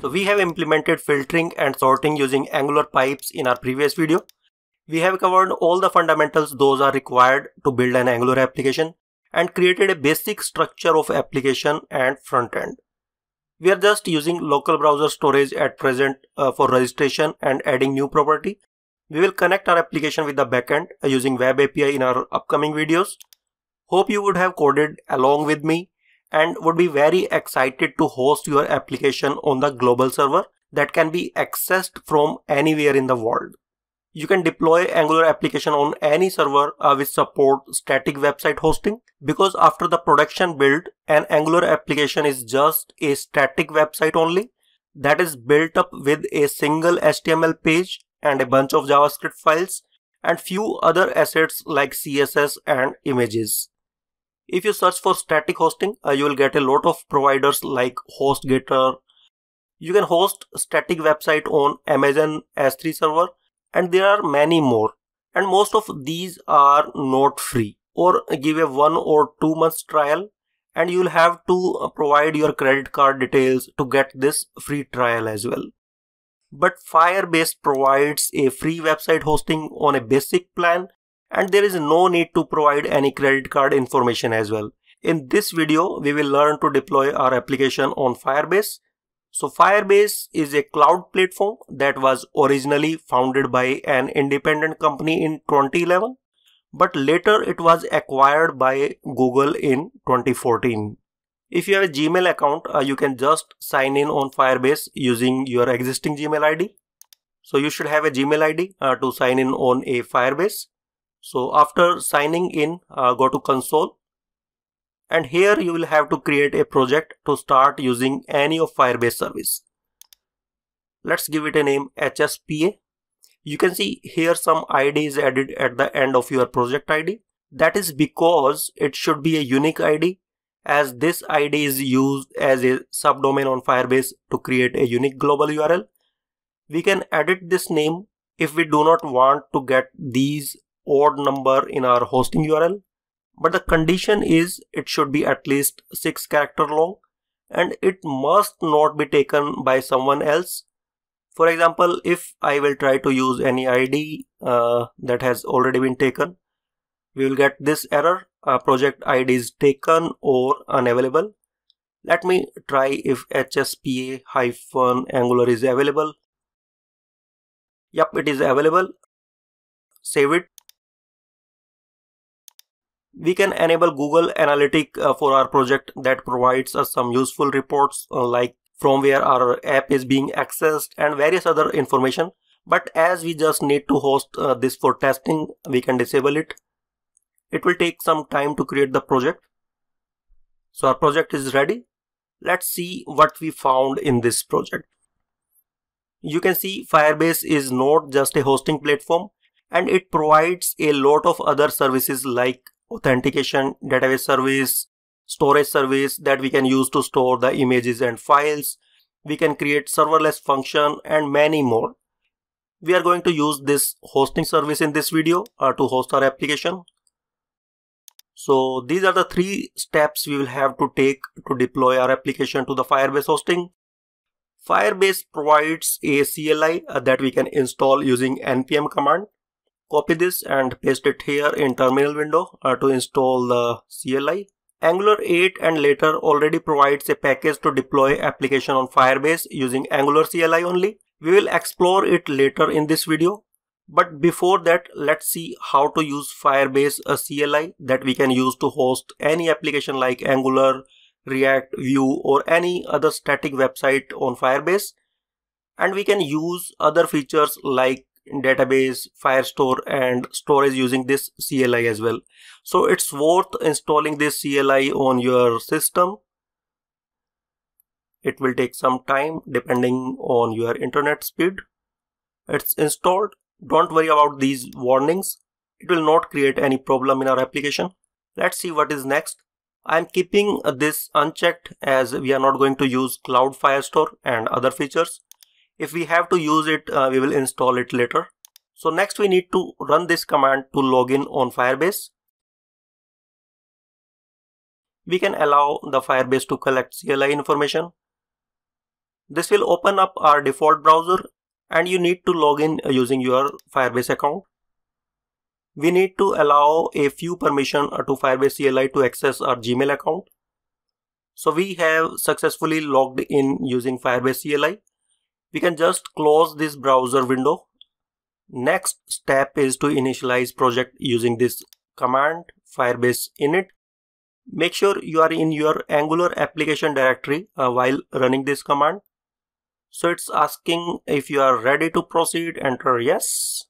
So we have implemented filtering and sorting using Angular pipes in our previous video. We have covered all the fundamentals those are required to build an Angular application and created a basic structure of application and front end. We are just using local browser storage at present for registration and adding new property. We will connect our application with the backend using Web API in our upcoming videos. Hope you would have coded along with me and would be very excited to host your application on the global server that can be accessed from anywhere in the world. You can deploy Angular application on any server which support static website hosting, because after the production build, an Angular application is just a static website only that is built up with a single HTML page and a bunch of JavaScript files and few other assets like CSS and images. If you search for static hosting, you will get a lot of providers like HostGator. You can host static website on Amazon S3 server, and there are many more. And most of these are not free or give a 1 or 2 months trial, and you will have to provide your credit card details to get this free trial as well. But Firebase provides a free website hosting on a basic plan, and there is no need to provide any credit card information as well. In this video, we will learn to deploy our application on Firebase. So Firebase is a cloud platform that was originally founded by an independent company in 2011, but later it was acquired by Google in 2014. If you have a Gmail account, you can just sign in on Firebase using your existing Gmail ID. So you should have a Gmail ID to sign in on a Firebase. So after signing in, go to console, and here you will have to create a project to start using any of Firebase service. Let's give it a name HSPA. You can see here some ID is added at the end of your project ID. That is because it should be a unique ID, as this ID is used as a subdomain on Firebase to create a unique global URL. We can edit this name if we do not want to get these odd number in our hosting URL, but the condition is it should be at least 6 character long and it must not be taken by someone else. For example, if I will try to use any ID that has already been taken, we will get this error, project ID is taken or unavailable. Let me try if HSPA-Angular is available. Yep, it is available. Save it. We can enable Google Analytics for our project that provides us some useful reports like from where our app is being accessed and various other information. But as we just need to host this for testing, we can disable it. It will take some time to create the project. So our project is ready. Let's see what we found in this project. You can see Firebase is not just a hosting platform, and it provides a lot of other services like authentication, database service, storage service that we can use to store the images and files. We can create serverless function and many more. We are going to use this hosting service in this video to host our application. So these are the 3 steps we will have to take to deploy our application to the Firebase hosting. Firebase provides a CLI that we can install using npm command. Copy this and paste it here in terminal window to install the CLI. Angular 8 and later already provides a package to deploy application on Firebase using Angular CLI only. We will explore it later in this video. But before that, let's see how to use Firebase CLI that we can use to host any application like Angular, React, Vue or any other static website on Firebase. And we can use other features like database, Firestore and storage using this CLI as well. So it's worth installing this CLI on your system. It will take some time depending on your internet speed. It's installed. Don't worry about these warnings. It will not create any problem in our application. Let's see what is next. I'm keeping this unchecked as we are not going to use Cloud Firestore and other features. If we have to use it, we will install it later. So next we need to run this command to log in on Firebase. We can allow the Firebase to collect CLI information. This will open up our default browser and you need to log in using your Firebase account. We need to allow a few permissions to Firebase CLI to access our Gmail account. So we have successfully logged in using Firebase CLI. We can just close this browser window. Next step is to initialize project using this command firebase init. Make sure you are in your Angular application directory while running this command. So it's asking if you are ready to proceed, enter yes.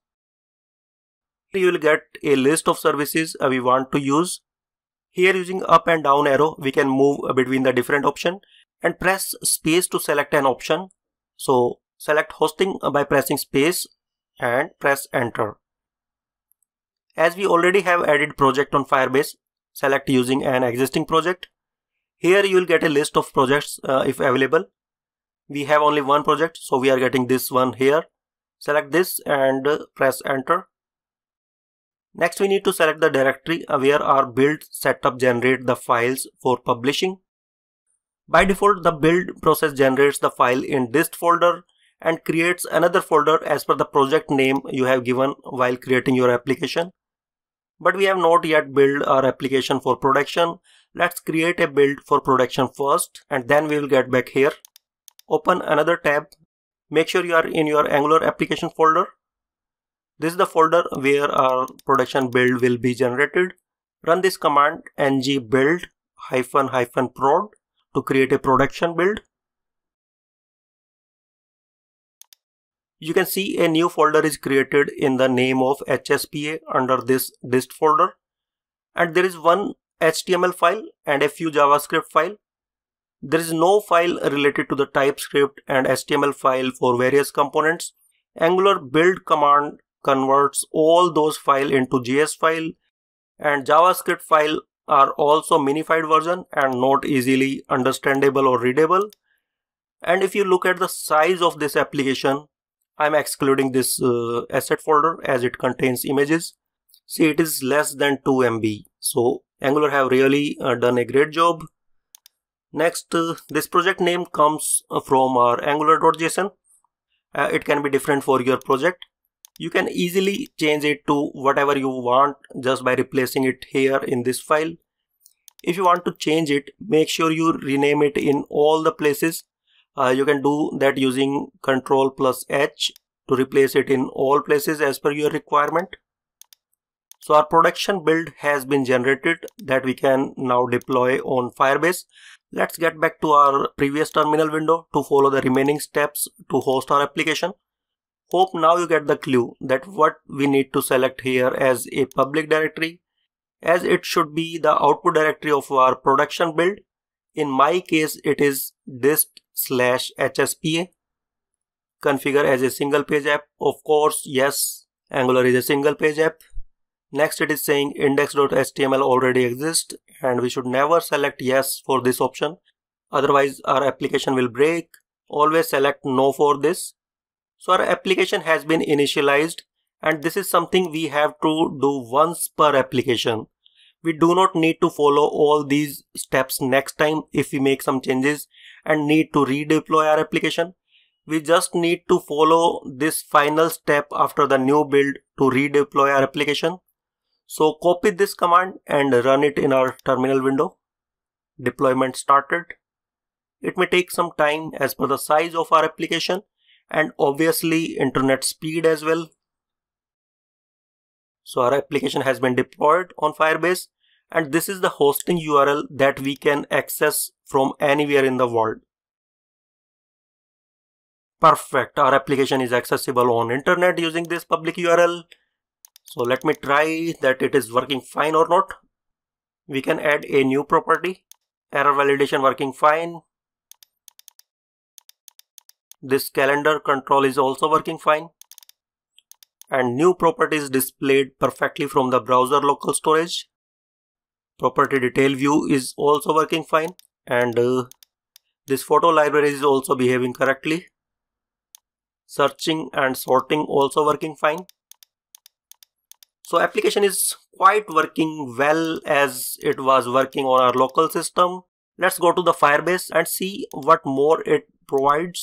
You will get a list of services we want to use. Here using up and down arrow, we can move between the different options and press space to select an option. So select hosting by pressing space and press enter. As we already have added project on Firebase, select using an existing project. Here you will get a list of projects if available. We have only one project, so we are getting this one here. Select this and press enter. Next we need to select the directory where our build setup generate the files for publishing. By default, the build process generates the file in dist folder and creates another folder as per the project name you have given while creating your application. But we have not yet built our application for production. Let's create a build for production first and then we will get back here. Open another tab. Make sure you are in your Angular application folder. This is the folder where our production build will be generated. Run this command ng build --prod to create a production build. You can see a new folder is created in the name of HSPA under this dist folder. And there is one HTML file and a few JavaScript file. There is no file related to the TypeScript and HTML file for various components. Angular build command converts all those files into JS file, and JavaScript file are also minified version and not easily understandable or readable. And if you look at the size of this application, I'm excluding this asset folder as it contains images. See, it is less than 2 MB. So Angular have really done a great job. Next, this project name comes from our angular.json. It can be different for your project. You can easily change it to whatever you want just by replacing it here in this file. If you want to change it, make sure you rename it in all the places. You can do that using Ctrl+H to replace it in all places as per your requirement. So our production build has been generated that we can now deploy on Firebase. Let's get back to our previous terminal window to follow the remaining steps to host our application. Hope now you get the clue that what we need to select here as a public directory, as it should be the output directory of our production build. In my case, it is dist/hspa. Configure as a single page app. Of course, yes, Angular is a single page app. Next, it is saying index.html already exists and we should never select yes for this option. Otherwise, our application will break. Always select no for this. So our application has been initialized and this is something we have to do once per application. We do not need to follow all these steps next time if we make some changes and need to redeploy our application. We just need to follow this final step after the new build to redeploy our application. So copy this command and run it in our terminal window. Deployment started. It may take some time as per the size of our application and obviously internet speed as well. So our application has been deployed on Firebase and this is the hosting URL that we can access from anywhere in the world. Perfect. Our application is accessible on internet using this public URL. So let me try that it is working fine or not. We can add a new property. Error validation working fine. This calendar control is also working fine. And new property is displayed perfectly from the browser local storage. Property detail view is also working fine. And this photo library is also behaving correctly. Searching and sorting also working fine. So application is quite working well as it was working on our local system. Let's go to the Firebase and see what more it provides.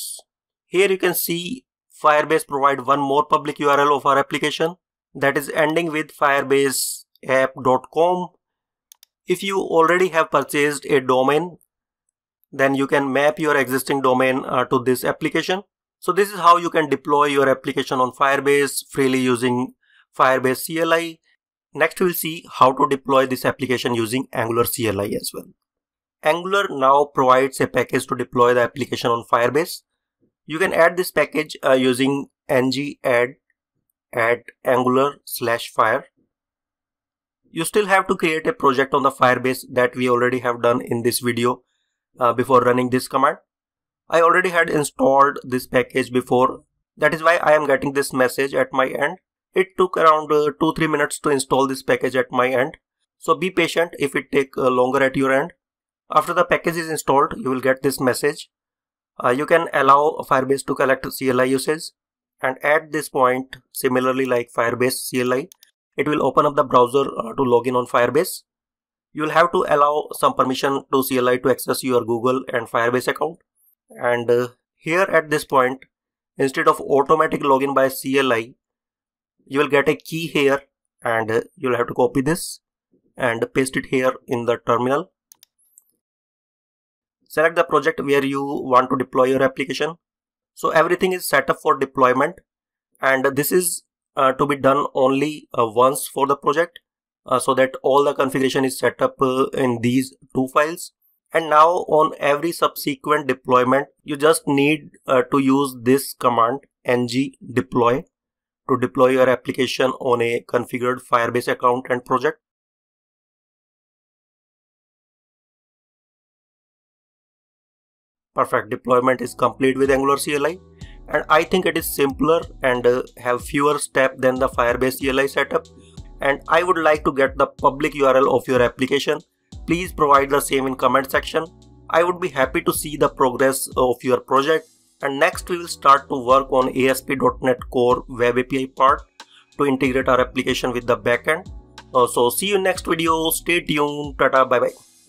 Here you can see Firebase provide one more public URL of our application, that is ending with firebaseapp.com. If you already have purchased a domain, then you can map your existing domain to this application. So this is how you can deploy your application on Firebase freely using Firebase CLI. Next we'll see how to deploy this application using Angular CLI as well. Angular now provides a package to deploy the application on Firebase. You can add this package using ng add angular/fire. You still have to create a project on the Firebase that we already have done in this video before running this command. I already had installed this package before. That is why I am getting this message at my end. It took around 2-3 minutes to install this package at my end. So be patient if it takes longer at your end. After the package is installed, you will get this message. You can allow Firebase to collect CLI usage, and at this point, similarly like Firebase CLI, it will open up the browser to log in on Firebase. You will have to allow some permission to CLI to access your Google and Firebase account. And here at this point, instead of automatic login by CLI, you will get a key here, and you will have to copy this and paste it here in the terminal. Select the project where you want to deploy your application. So everything is set up for deployment, and this is to be done only once for the project, so that all the configuration is set up in these two files. And now on every subsequent deployment, you just need to use this command ng deploy to deploy your application on a configured Firebase account and project. Perfect. Deployment is complete with Angular CLI, and I think it is simpler and have fewer steps than the Firebase CLI setup. And I would like to get the public URL of your application. Please provide the same in comment section. I would be happy to see the progress of your project. And next we will start to work on ASP.NET Core Web API part to integrate our application with the backend. So see you next video. Stay tuned. Tata. Bye bye.